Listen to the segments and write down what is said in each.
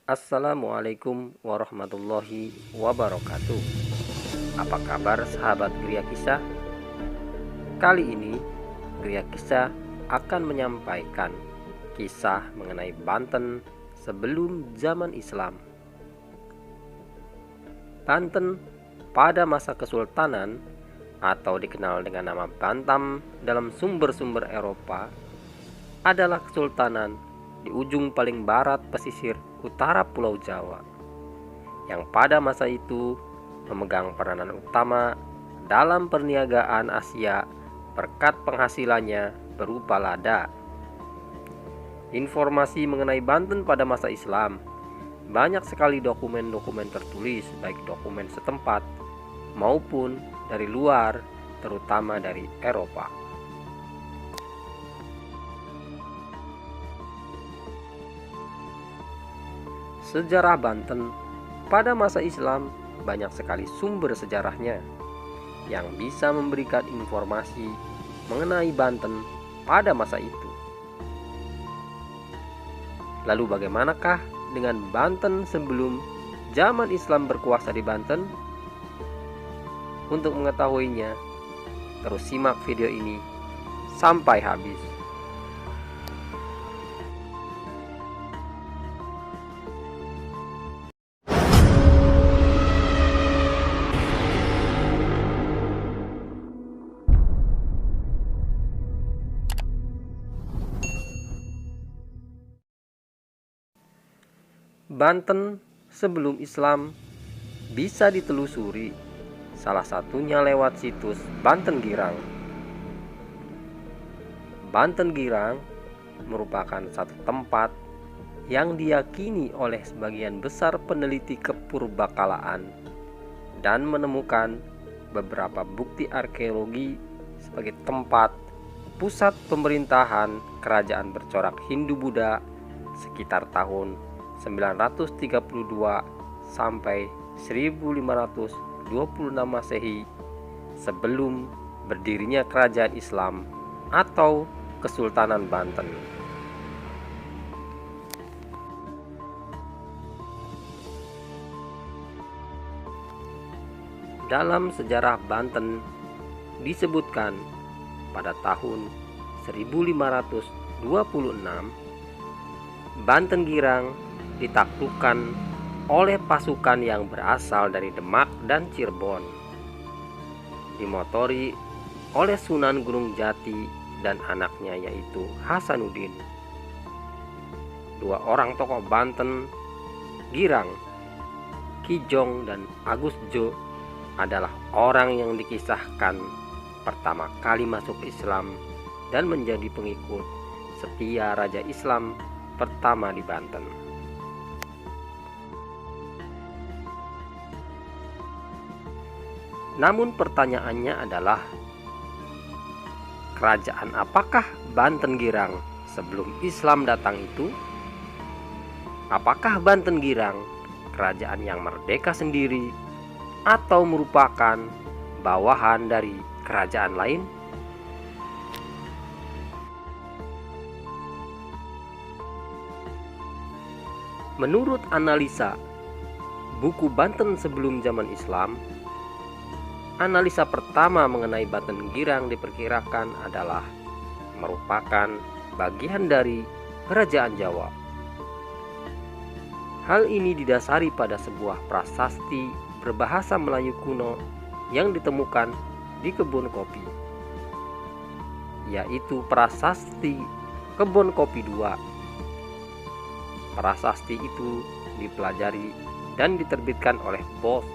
Assalamualaikum warahmatullahi wabarakatuh. Apa kabar sahabat Gria Kisah? Kali ini Gria Kisah akan menyampaikan kisah mengenai Banten sebelum zaman Islam. Banten pada masa Kesultanan atau dikenal dengan nama Bantam dalam sumber-sumber Eropa adalah kesultanan di ujung paling barat pesisir utara Pulau Jawa, yang pada masa itu memegang peranan utama dalam perniagaan Asia berkat penghasilannya berupa lada. Informasi mengenai Banten pada masa Islam, banyak sekali dokumen-dokumen tertulis, baik dokumen setempat maupun dari luar, terutama dari Eropa. Sejarah Banten pada masa Islam banyak sekali sumber sejarahnya yang bisa memberikan informasi mengenai Banten pada masa itu. Lalu bagaimanakah dengan Banten sebelum zaman Islam berkuasa di Banten? Untuk mengetahuinya, terus simak video ini sampai habis. Banten sebelum Islam bisa ditelusuri, salah satunya lewat situs Banten Girang. Banten Girang merupakan satu tempat yang diyakini oleh sebagian besar peneliti kepurbakalaan dan menemukan beberapa bukti arkeologi sebagai tempat pusat pemerintahan kerajaan bercorak Hindu-Buddha sekitar tahun 932 sampai 1526 Masehi sebelum berdirinya kerajaan Islam atau Kesultanan Banten. Dalam sejarah Banten disebutkan pada tahun 1526 Banten Girang ditaklukkan oleh pasukan yang berasal dari Demak dan Cirebon, dimotori oleh Sunan Gunung Jati dan anaknya yaitu Hasanuddin. Dua orang tokoh Banten Girang, Ki Jong dan Agus Jo, adalah orang yang dikisahkan pertama kali masuk Islam dan menjadi pengikut setia Raja Islam pertama di Banten. Namun pertanyaannya adalah, kerajaan apakah Banten Girang sebelum Islam datang itu? Apakah Banten Girang kerajaan yang merdeka sendiri atau merupakan bawahan dari kerajaan lain? Menurut analisa buku Banten sebelum zaman Islam, analisa pertama mengenai Banten Girang diperkirakan adalah merupakan bagian dari Kerajaan Jawa. Hal ini didasari pada sebuah prasasti berbahasa Melayu kuno yang ditemukan di kebun kopi, yaitu Prasasti Kebun Kopi II. Prasasti itu dipelajari dan diterbitkan oleh Bos,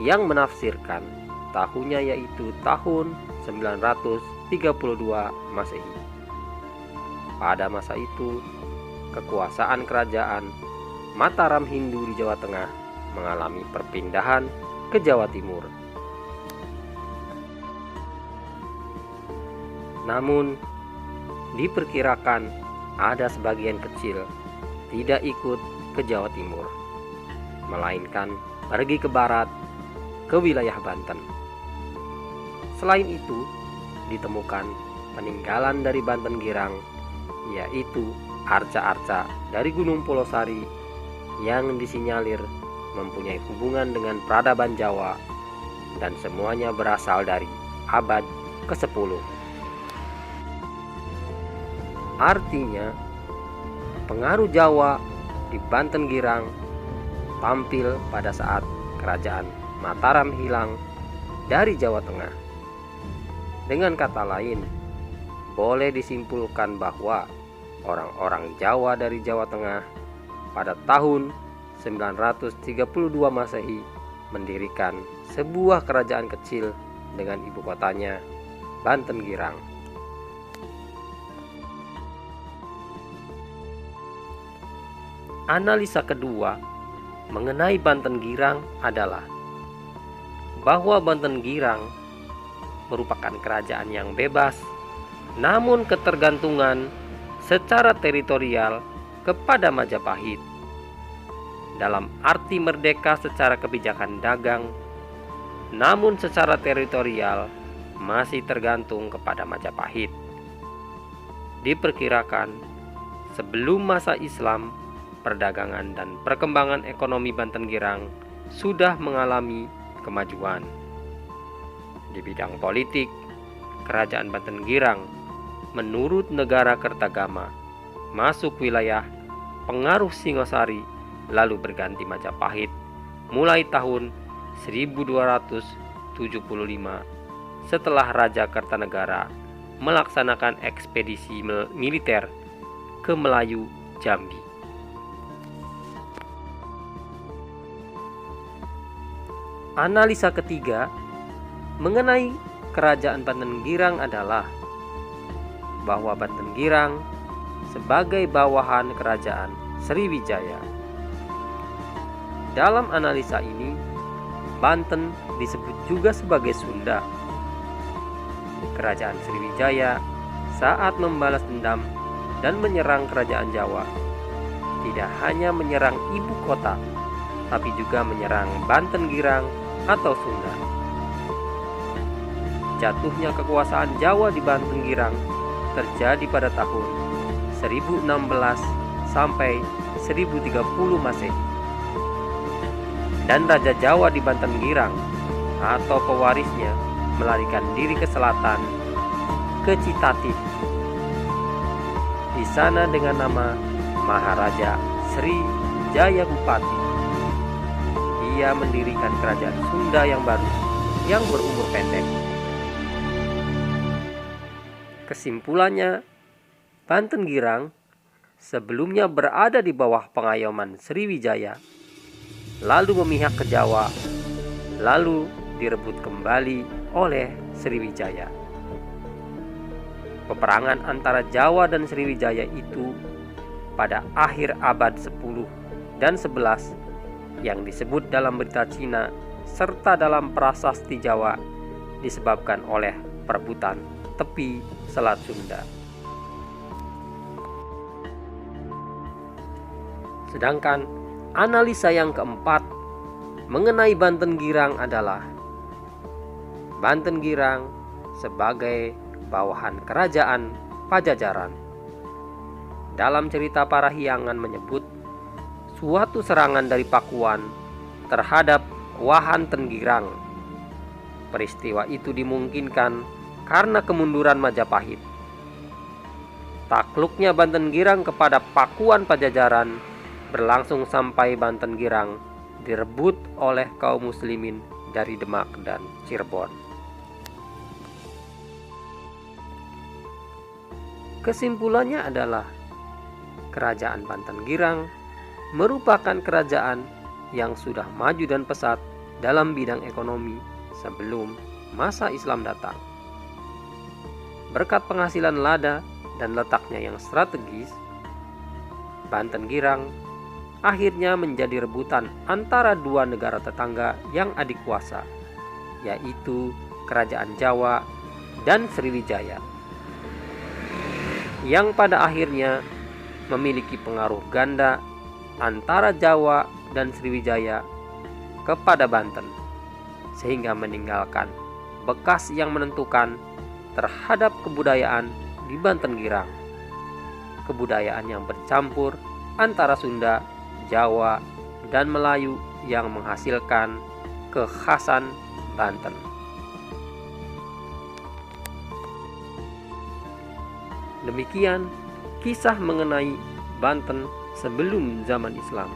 yang menafsirkan tahunnya yaitu tahun 932 Masehi. Pada masa itu, kekuasaan kerajaan Mataram Hindu di Jawa Tengah mengalami perpindahan ke Jawa Timur. Namun, diperkirakan ada sebagian kecil tidak ikut ke Jawa Timur, melainkan pergi ke barat ke wilayah Banten. Selain itu, ditemukan peninggalan dari Banten Girang, yaitu arca-arca dari Gunung Polosari yang disinyalir mempunyai hubungan dengan peradaban Jawa, dan semuanya berasal dari abad ke-10. Artinya, pengaruh Jawa di Banten Girang tampil pada saat kerajaan Mataram hilang dari Jawa Tengah. Dengan kata lain, boleh disimpulkan bahwa orang-orang Jawa dari Jawa Tengah pada tahun 932 Masehi mendirikan sebuah kerajaan kecil dengan ibu kotanya Banten Girang. Analisa kedua mengenai Banten Girang adalah bahwa Banten Girang merupakan kerajaan yang bebas, namun ketergantungan secara teritorial kepada Majapahit. Dalam arti merdeka secara kebijakan dagang, namun secara teritorial masih tergantung kepada Majapahit. Diperkirakan sebelum masa Islam, perdagangan dan perkembangan ekonomi Banten Girang sudah mengalami kemajuan. Di bidang politik, kerajaan Banten Girang menurut negara Kertagama masuk wilayah pengaruh Singosari lalu berganti Majapahit mulai tahun 1275 setelah Raja Kertanegara melaksanakan ekspedisi militer ke Melayu Jambi. Analisa ketiga mengenai kerajaan Banten Girang adalah bahwa Banten Girang sebagai bawahan kerajaan Sriwijaya. Dalam analisa ini, Banten disebut juga sebagai Sunda. Kerajaan Sriwijaya saat membalas dendam dan menyerang kerajaan Jawa, tidak hanya menyerang ibu kota, tapi juga menyerang Banten Girang atau Sunda. Jatuhnya kekuasaan Jawa di Banten Girang terjadi pada tahun 1016 sampai 1030 Masehi. Dan Raja Jawa di Banten Girang atau pewarisnya melarikan diri ke selatan, ke Citatif. Di sana dengan nama Maharaja Sri Jaya Bupati, ia mendirikan kerajaan Sunda yang baru yang berumur pendek. Kesimpulannya, Banten Girang sebelumnya berada di bawah pengayoman Sriwijaya, lalu memihak ke Jawa, lalu direbut kembali oleh Sriwijaya. Peperangan antara Jawa dan Sriwijaya itu pada akhir abad 10 dan 11 yang disebut dalam berita Cina serta dalam prasasti Jawa disebabkan oleh perebutan tepi Selat Sunda. Sedangkan analisa yang keempat mengenai Banten Girang adalah Banten Girang sebagai bawahan kerajaan Pajajaran. Dalam cerita Parahyangan menyebut suatu serangan dari Pakuan terhadap Wahan Tenggirang. Peristiwa itu dimungkinkan karena kemunduran Majapahit. Takluknya Banten Girang kepada Pakuan Pajajaran berlangsung sampai Banten Girang direbut oleh kaum muslimin dari Demak dan Cirebon. Kesimpulannya adalah kerajaan Banten Girang merupakan kerajaan yang sudah maju dan pesat dalam bidang ekonomi sebelum masa Islam datang. Berkat penghasilan lada dan letaknya yang strategis, Banten Girang akhirnya menjadi rebutan antara dua negara tetangga yang adik kuasa, yaitu Kerajaan Jawa dan Sriwijaya, yang pada akhirnya memiliki pengaruh ganda antara Jawa dan Sriwijaya kepada Banten, sehingga meninggalkan bekas yang menentukan terhadap kebudayaan di Banten Girang. kebudayaan yang bercampur antara Sunda, Jawa, dan Melayu yang menghasilkan kekhasan Banten. Demikian kisah mengenai Banten sebelum zaman Islam.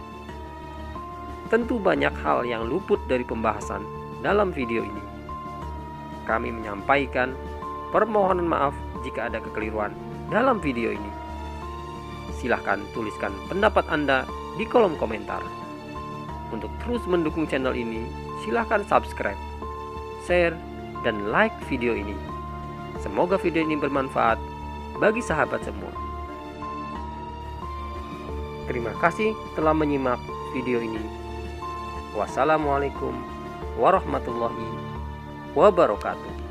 Tentu banyak hal yang luput dari pembahasan dalam video ini. Kami menyampaikan permohonan maaf jika ada kekeliruan dalam video ini. Silahkan tuliskan pendapat Anda di kolom komentar. Untuk terus mendukung channel ini, silahkan subscribe, share, dan like video ini. Semoga video ini bermanfaat bagi sahabat semua. Terima kasih telah menyimak video ini. Wassalamualaikum warahmatullahi wabarakatuh.